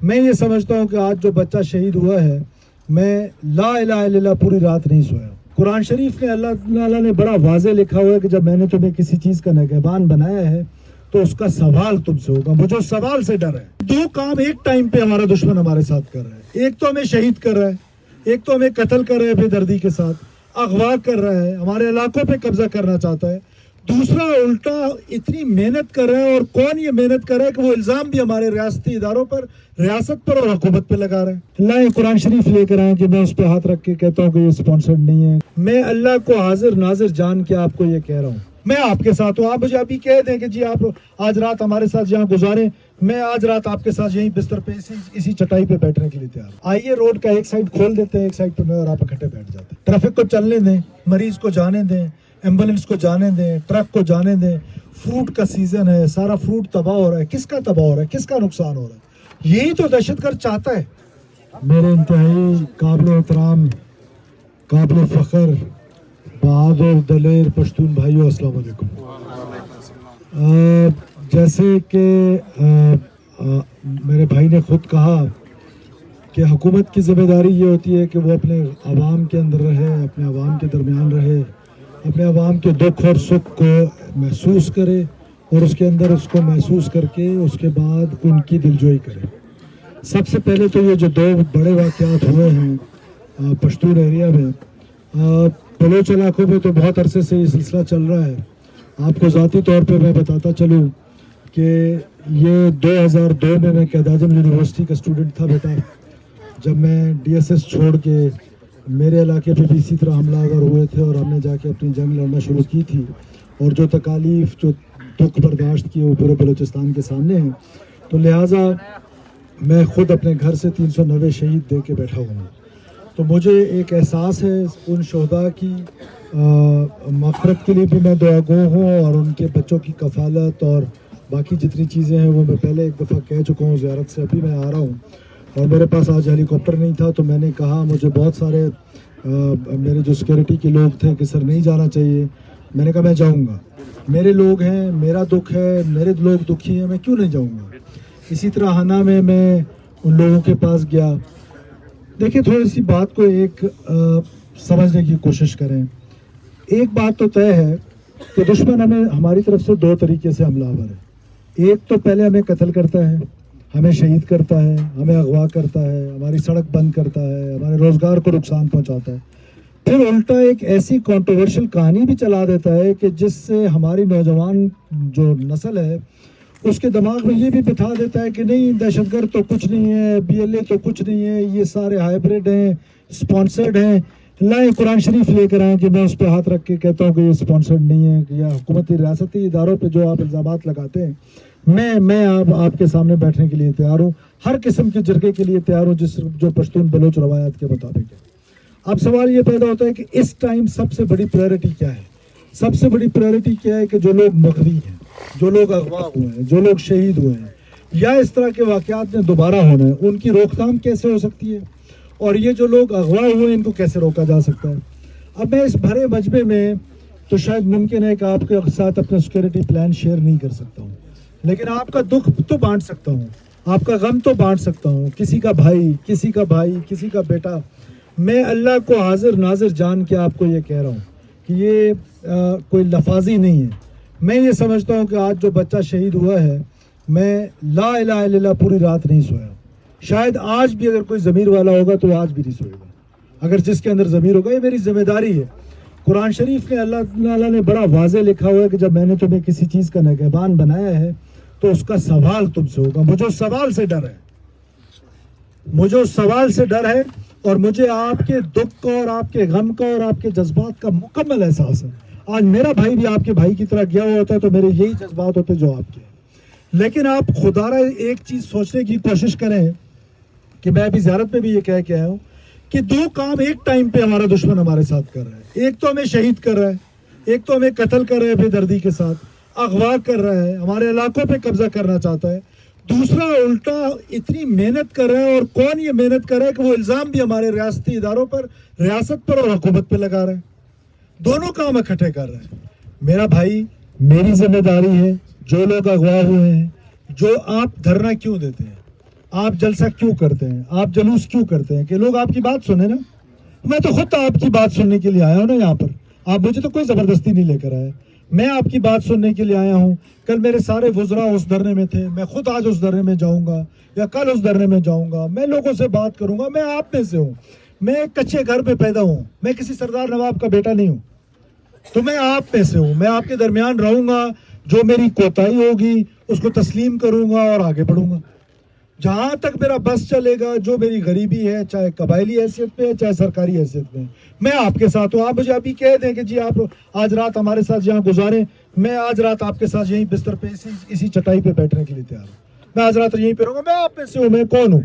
میں یہ سمجھتا ہوں کہ آج جو بچہ شہید ہوا ہے، میں لا الہ الا اللہ پوری رات نہیں سویا۔ قرآن شریف میں اللہ تعالیٰ نے بڑا واضح لکھا ہوا ہے کہ جب میں نے تمہیں کسی چیز کا نگہبان بنایا ہے تو اس کا سوال تم سے ہوگا۔ مجھے اس سوال سے ڈر ہے۔ دو کام ایک ٹائم پہ ہمارا دشمن ہمارے ساتھ کر رہا ہے۔ ایک تو ہمیں شہید کر رہا ہے، ایک تو ہمیں قتل کر رہا ہے بے دردی کے ساتھ، اغوا کر رہا ہے، ہمارے علاقوں پہ قبضہ کرنا چاہتا ہے۔ دوسرا الٹا اتنی محنت کر رہا ہے، اور کون یہ محنت کر رہا ہے کہ وہ الزام بھی ہمارے ریاستی اداروں پر، ریاست پر اور حکومت پہ لگا رہا ہے۔ اللہ یہ قرآن شریف لے کر آئے کہ میں اس پہ ہاتھ رکھ کے کہتا ہوں کہ یہ سپانسرڈ نہیں ہے۔ میں اللہ کو حاضر ناظر جان کے آپ کو یہ کہہ رہا ہوں، میں آپ کے ساتھ ہوں۔ آپ مجھے ابھی کہہ دیں کہ جی آپ آج رات ہمارے ساتھ یہاں گزاریں، میں آج رات آپ کے ساتھ یہیں بستر پہ اسی چٹائی پہ بیٹھنے کے لیے تیار ہوں۔ آئیے روڈ کا ایک سائڈ کھول دیتے ہیں، ایک سائڈ پہ میں اور آپ اکٹھے بیٹھ جاتے ہیں۔ ٹریفک کو چلنے دیں، مریض کو جانے دیں، ایمبولینس کو جانے دیں، ٹرک کو جانے دیں۔ فروٹ کا سیزن ہے، سارا فروٹ تباہ ہو رہا ہے۔ کس کا تباہ ہو رہا ہے؟ کس کا نقصان ہو رہا ہے؟ یہی تو دہشت گرد چاہتا ہے۔ میرے انتہائی قابل احترام، قابل فخر، بہادر دلیر پشتون بھائیو، السلام علیکم۔ جیسے کہ میرے بھائی نے خود کہا کہ حکومت کی ذمہ داری یہ ہوتی ہے کہ وہ اپنے عوام کے اندر رہے، اپنے عوام کے درمیان رہے، اپنے عوام کے دکھ اور سکھ کو محسوس کرے، اور اس کے اندر اس کو محسوس کر کے اس کے بعد ان کی دلجوئی کرے۔ سب سے پہلے تو یہ جو دو بڑے واقعات ہوئے ہیں پشتون ایریا میں، بلوچ علاقوں میں تو بہت عرصے سے یہ سلسلہ چل رہا ہے۔ آپ کو ذاتی طور پہ میں بتاتا چلوں کہ یہ 2002 میں قائد اعظم یونیورسٹی کا اسٹوڈنٹ تھا بیٹا، جب میں ڈی ایس ایس چھوڑ کے میرے علاقے پہ بھی اسی طرح حملہ آور ہوئے تھے، اور ہم نے جا کے اپنی جنگ لڑنا شروع کی تھی، اور جو تکالیف، جو دکھ برداشت کیے وہ پورے بلوچستان کے سامنے ہیں۔ تو لہٰذا میں خود اپنے گھر سے 390 شہید دے کے بیٹھا ہوا ہوں۔ تو مجھے ایک احساس ہے ان شہداء کی مغفرت کے لیے بھی میں دعا گو ہوں، اور ان کے بچوں کی کفالت اور باقی جتنی چیزیں ہیں وہ میں پہلے ایک دفعہ کہہ چکا ہوں زیارت سے، ابھی میں آ رہا ہوں، اور میرے پاس آج ہیلی کاپٹر نہیں تھا، تو میں نے کہا، مجھے بہت سارے میرے جو سیکورٹی کے لوگ تھے کہ سر نہیں جانا چاہیے، میں نے کہا میں جاؤں گا، میرے لوگ ہیں، میرا دکھ ہے، میرے لوگ دکھی ہیں، میں کیوں نہیں جاؤں گا۔ اسی طرح ہنا میں ان لوگوں کے پاس گیا۔ دیکھیں، تھوڑی سی بات کو ایک سمجھنے کی کوشش کریں۔ ایک بات تو طے ہے کہ دشمن ہماری طرف سے دو طریقے سے حملہ آور ہے۔ ایک تو پہلے ہمیں قتل کرتا ہے، ہمیں شہید کرتا ہے، ہمیں اغوا کرتا ہے، ہماری سڑک بند کرتا ہے، ہمارے روزگار کو نقصان پہنچاتا ہے۔ پھر الٹا ایک ایسی کنٹروورشل کہانی بھی چلا دیتا ہے کہ جس سے ہماری نوجوان جو نسل ہے اس کے دماغ میں یہ بھی بٹھا دیتا ہے کہ نہیں، دہشت گرد تو کچھ نہیں ہے، بی ایل اے تو کچھ نہیں ہے، یہ سارے ہائیبریڈ ہیں، سپانسرڈ ہیں۔ اللہ یہ قرآن شریف لے کر آئیں کہ میں اس پہ ہاتھ رکھ کے کہتا ہوں کہ یہ سپانسرڈ نہیں ہے، کہ یا حکومتی ریاستی اداروں پہ جو آپ الزامات لگاتے ہیں، میں آپ کے سامنے بیٹھنے کے لیے تیار ہوں، ہر قسم کے جرگے کے لیے تیار ہوں جو پشتون بلوچ روایات کے مطابق ہے۔ اب سوال یہ پیدا ہوتا ہے کہ اس ٹائم سب سے بڑی پرائرٹی کیا ہے؟ سب سے بڑی پرائرٹی کیا ہے کہ جو لوگ مغوی ہیں، جو لوگ اغوا ہوئے ہیں، جو لوگ شہید ہوئے ہیں، یا اس طرح کے واقعات نے دوبارہ ہونا ہے، ان کی روک تھام کیسے ہو سکتی ہے، اور یہ جو لوگ اغوا ہوئے ہیں ان کو کیسے روکا جا سکتا ہے۔ اب میں اس بھرے مجمع میں تو شاید ممکن ہے کہ آپ کے ساتھ اپنا سیکورٹی پلان شیئر نہیں کر سکتا ہوں، لیکن آپ کا دکھ تو بانٹ سکتا ہوں، آپ کا غم تو بانٹ سکتا ہوں، کسی کا بھائی، کسی کا بیٹا۔ میں اللہ کو حاضر ناظر جان کے آپ کو یہ کہہ رہا ہوں کہ یہ کوئی لفاظی نہیں ہے۔ میں یہ سمجھتا ہوں کہ آج جو بچہ شہید ہوا ہے، میں لا الہ الا اللہ پوری رات نہیں سویا۔ شاید آج بھی اگر کوئی ضمیر والا ہوگا تو آج بھی نہیں سوئے گا، اگر جس کے اندر ضمیر ہوگا۔ یہ میری ذمہ داری ہے۔ قرآن شریف میں اللہ تعالیٰ نے بڑا واضح لکھا ہوا ہے کہ جب میں نے تمہیں کسی چیز کا نگہبان بنایا ہے تو اس کا سوال تم سے ہوگا۔ مجھے اس سوال سے ڈر ہے، مجھے اس سوال سے ڈر ہے، اور مجھے آپ کے دکھ کا اور آپ کے غم کا اور آپ کے جذبات کا مکمل احساس ہے۔ آج میرا بھائی بھی آپ کے بھائی کی طرح گیا ہوا ہوتا ہے تو میرے یہی جذبات ہوتے جو آپ کے۔ لیکن آپ خدا را ایک چیز سوچنے کی کوشش کریں کہ میں ابھی زیارت میں بھی یہ کہہ کے آیا ہوں کہ دو کام ایک ٹائم پہ ہمارا دشمن ہمارے ساتھ کر رہا ہے۔ ایک تو ہمیں شہید کر رہا ہے، ایک تو ہمیں قتل کر رہا ہے بے دردی کے ساتھ، اغوا کر رہا ہے، ہمارے علاقوں پہ قبضہ کرنا چاہتا ہے۔ دوسرا الٹا اتنی محنت کر رہا ہے، اور کون یہ محنت کر رہا ہے کہ وہ الزام بھی ہمارے ریاستی اداروں پر، ریاست پر اور حکومت پہ لگا رہا ہے۔ دونوں کام اکٹھے کر رہے ہیں۔ میرا بھائی، میری ذمہ داری ہے، جو لوگ اغوا ہوئے ہیں، جو آپ دھرنا کیوں دیتے ہیں؟ آپ جلسہ کیوں کرتے ہیں, آپ جلوس کیوں کرتے ہیں کہ لوگ آپ کی بات سنیں نا. میں تو خود آپ کی بات سننے کے لیے آیا ہوں نا یہاں پر. آپ مجھے تو کوئی زبردستی نہیں لے کر آئے, میں آپ کی بات سننے کے لیے آیا ہوں. کل میرے سارے وزراء اس دھرنے میں تھے, میں خود آج اس دھرنے میں جاؤں گا یا کل اس دھرنے میں جاؤں گا. میں لوگوں سے بات کروں گا. میں آپ میں سے ہوں, میں ایک کچے گھر میں پیدا ہوں, میں کسی سردار نواب کا بیٹا نہیں ہوں. تو میں آپ میں سے ہوں, میں آپ کے درمیان رہوں گا. جو میری کوتاہی ہوگی اس کو تسلیم کروں گا اور آگے بڑھوں گا. جہاں تک میرا بس چلے گا, جو میری غریبی ہے, چاہے قبائلی حیثیت پہ ہے چاہے سرکاری حیثیت میں, میں آپ کے ساتھ ہوں. آپ مجھے ابھی کہہ دیں کہ جی آپ آج رات ہمارے ساتھ یہاں گزاریں, میں آج رات آپ کے ساتھ یہیں بستر پہ اسی چٹائی پہ بیٹھنے کے لیے تیار ہوں. میں آج رات یہیں پہ رہوں گا. میں آپ میں سے ہوں. میں کون ہوں؟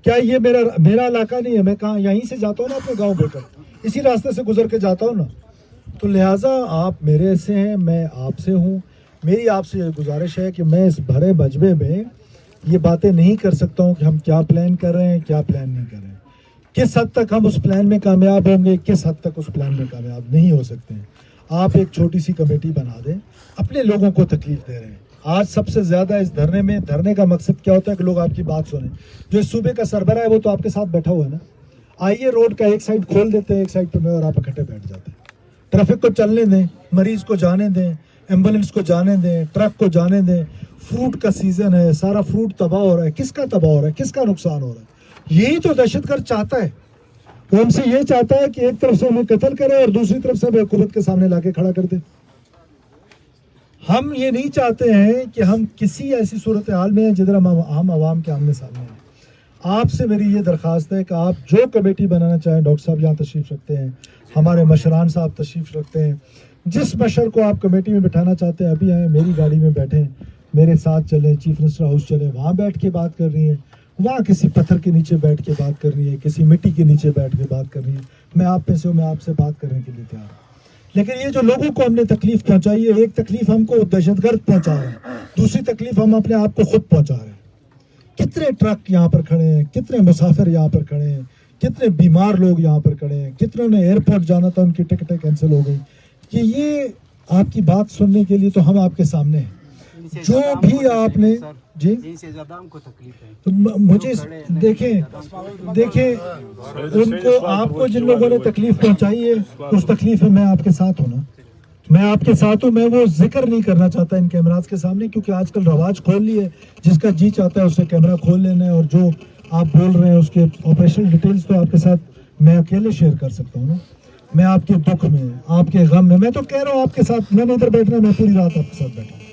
کیا یہ میرا علاقہ نہیں ہے؟ میں کہاں یہیں سے جاتا ہوں نا اپنے گاؤں بیٹا, اسی راستے سے گزر کے جاتا ہوں نا. تو لہٰذا آپ میرے سے ہیں, میں آپ سے ہوں. میری آپ سے یہ گزارش ہے کہ میں اس بھرے مجمع میں یہ باتیں نہیں کر سکتا ہوں کہ ہم کیا پلان کر رہے ہیں, کیا پلان نہیں کر رہے ہیں, کس حد تک ہم اس پلان میں کامیاب ہوں گے, کس حد تک اس پلان میں کامیاب نہیں ہو سکتے ہیں. آپ ایک چھوٹی سی کمیٹی بنا دیں. اپنے لوگوں کو تکلیف دے رہے ہیں. آج سب سے زیادہ اس دھرنے کا مقصد کیا ہوتا ہے کہ لوگ آپ کی بات سنیں. جو اس صوبے کا سربراہ ہے وہ تو آپ کے ساتھ بیٹھا ہوا ہے نا. آئیے روڈ کا ایک سائڈ کھول دیتے ہیں, ایک سائڈ پہ میں اور آپ اکٹھے بیٹھ جاتے ہیں. ٹریفک کو چلنے دیں, مریض کو جانے دیں, ایمبولینس کو جانے دیں, ٹرک کو جانے دیں. فروٹ کا سیزن ہے, سارا فروٹ تباہ ہو رہا ہے. کس کا تباہ ہو رہا ہے, کس کا نقصان ہو رہا ہے؟ یہی تو دہشت گرد چاہتا ہے. وہ ہم سے یہ چاہتا ہے کہ ایک طرف سے ہمیں قتل کرے اور دوسری طرف سے حکومت کے سامنے لا کے کھڑا کر دے. ہم یہ نہیں چاہتے ہیں کہ ہم کسی ایسی صورتحال میں ہیں جدھر ہم عوام کے آمنے سامنے ہیں. آپ سے میری یہ درخواست ہے کہ آپ جو کمیٹی بنانا چاہیں, ڈاکٹر صاحب یہاں تشریف رکھتے ہیں, ہمارے مشران صاحب تشریف رکھتے ہیں, جس مشر کو آپ کمیٹی میں بٹھانا چاہتے ہیں ابھی آئیں, میری گاڑی میں بیٹھیں, میرے ساتھ چلیں, چیف منسٹر ہاؤس چلیں, وہاں بیٹھ کے بات کر رہی ہیں, وہاں کسی پتھر کے نیچے بیٹھ کے بات کر رہی ہے, کسی مٹی کے نیچے بیٹھ کے بات کر رہی ہے. میں آپ میں سے ہوں, میں آپ سے بات کرنے کے لیے تیار ہوں. لیکن یہ جو لوگوں کو ہم نے تکلیف پہنچائی ہے, ایک تکلیف ہم کو دہشت گرد پہنچا رہے ہیں, دوسری تکلیف ہم اپنے آپ کو خود پہنچا رہے ہیں. کتنے ٹرک یہاں پر کھڑے ہیں, کتنے مسافر یہاں پر کھڑے ہیں, کتنے بیمار لوگ یہاں پر کھڑے ہیں, کتنوں نے ایئرپورٹ جانا تھا ان کی ٹکٹیں کینسل ہو گئی. کہ یہ آپ کی بات سننے کے لیے تو ہم آپ کے سامنے ہیں. جو بھی آپ نے جی مجھے دیکھیں ان کو, آپ کو جن لوگوں نے تکلیف پہنچائی ہے اس تکلیف میں آپ کے ساتھ ہوں نا, میں آپ کے ساتھ ہوں. میں وہ ذکر نہیں کرنا چاہتا ان کیمراز کے سامنے, کیونکہ آج کل رواج کھول لی ہے, جس کا جی چاہتا ہے اسے کیمرہ کھول لینا ہے, اور جو آپ بول رہے ہیں اس کے آپریشنل ڈیٹیلز تو آپ کے ساتھ میں اکیلے شیئر کر سکتا ہوں نا. میں آپ کے دکھ میں, آپ کے غم میں تو کہہ رہا ہوں آپ کے ساتھ. میں نے ادھر بیٹھنا ہے, میں پوری رات آپ کے ساتھ بیٹھا ہوں.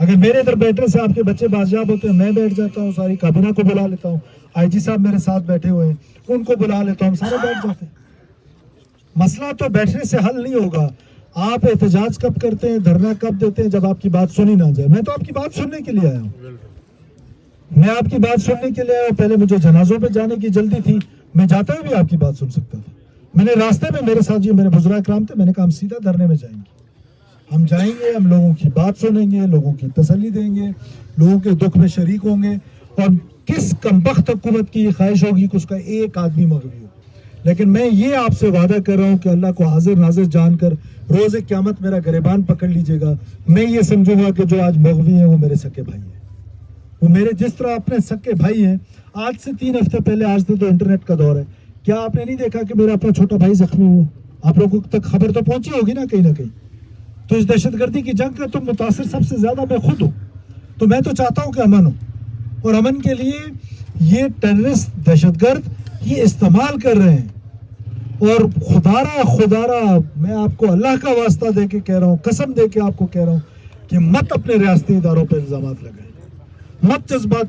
اگر میرے ادھر بیٹھنے سے آپ کے بچے بازیاب ہوتے ہیں, میں بیٹھ جاتا ہوں, ساری کابینہ کو بلا لیتا ہوں, آئی جی صاحب میرے ساتھ بیٹھے ہوئے ہیں ان کو بلا لیتا ہوں, ہم سارے بیٹھ جاتے ہیں. مسئلہ تو بیٹھنے سے حل نہیں ہوگا. آپ احتجاج کب کرتے ہیں, دھرنا کب دیتے ہیں؟ جب آپ کی بات سنی نہ جائے. میں تو آپ کی بات سننے کے لیے آیا ہوں, میں آپ کی بات سننے کے لیے آیا ہوں. پہلے مجھے جنازوں پہ جانے کی جلدی تھی, میں جاتا ہوئے بھی آپ کی بات سن سکتا تھا. میں نے راستے میں میرے ساتھ جو میرے بزرگ اکرام تھے, میں نے کہا ہم سیدھا دھرنے میں جائیں گے, ہم جائیں گے, ہم لوگوں کی بات سنیں گے, لوگوں کی تسلی دیں گے, لوگوں کے دکھ میں شریک ہوں گے. اور کس کمبخت حکومت کی یہ خواہش ہوگی کہ اس کا ایک آدمی مغوی ہو. لیکن میں یہ آپ سے وعدہ کر رہا ہوں کہ اللہ کو حاضر ناظر جان کر روز قیامت میرا گریبان پکڑ لیجئے گا. میں یہ سمجھوں گا کہ جو آج مغوی ہیں وہ میرے سکے بھائی ہیں, وہ میرے جس طرح اپنے سکے بھائی ہیں. آج سے 3 ہفتے پہلے, آج سے تو انٹرنیٹ کا دور ہے, کیا آپ نے نہیں دیکھا کہ میرا اپنا چھوٹا بھائی زخمی ہوا؟ آپ لوگوں تک خبر تو پہنچی ہوگی نا کہیں نہ کہیں. تو اس دہشت گردی کی جنگ کا تو متاثر سب سے زیادہ میں خود ہوں. تو میں تو چاہتا ہوں کہ امن ہو, اور امن کے لیے یہ ٹیررسٹ دہشت گرد یہ استعمال کر رہے ہیں. اور خدارہ میں آپ کو اللہ کا واسطہ دے کے کہہ رہا ہوں, قسم دے کے آپ کو کہہ رہا ہوں کہ مت اپنے ریاستی اداروں پہ الزامات لگائیں, مت جذباتی